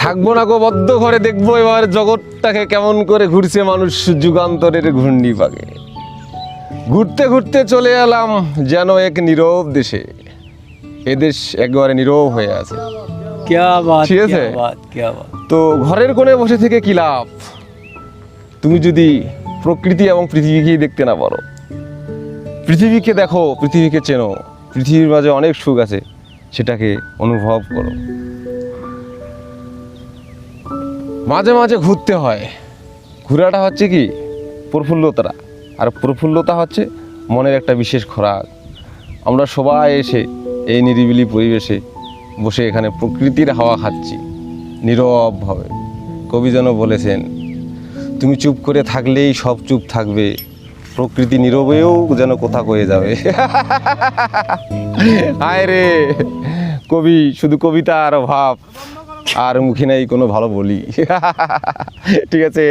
থাকবো না গো বদ্ধ ঘরে, দেখবো এবার জগৎটাকে কেমন করে ঘুরছে মানুষ যুগান্তরের ঘূর্ণি পাকে। ঘুরতে ঘুরতে চলে এলাম যেন এক নীরব দেশে, এদেশ একেবারে নীরব হয়ে আছে। क्या बात, ঠিক আছে? क्या बात, क्या बात। তো ঘরের কোণে বসে থেকে কি লাভ, তুমি যদি প্রকৃতি এবং পৃথিবীকে দেখতে না পারো। পৃথিবীকে দেখো, পৃথিবীকে চেনো, পৃথিবীর মাঝে অনেক সুখ আছে, সেটাকে অনুভব করো। মাঝে মাঝে ঘুরতে হয়, ঘোরাটা হচ্ছে কি প্রফুল্লতা, আর প্রফুল্লতা হচ্ছে মনের একটা বিশেষ খোরাক। আমরা সবাই এসে এই নিরিবিলি পরিবেশে বসে এখানে প্রকৃতির হাওয়া খাচ্ছি নীরবভাবে। কবি যেন বলেছেন, তুমি চুপ করে থাকলেই সব চুপ থাকবে, প্রকৃতি নীরবেও যেন কোথা কয়ে যাবে। হায় রে কবি, শুধু কবিতা আর ভাব, আর মুখে নেই কোনো ভালো বলি। ঠিক আছে।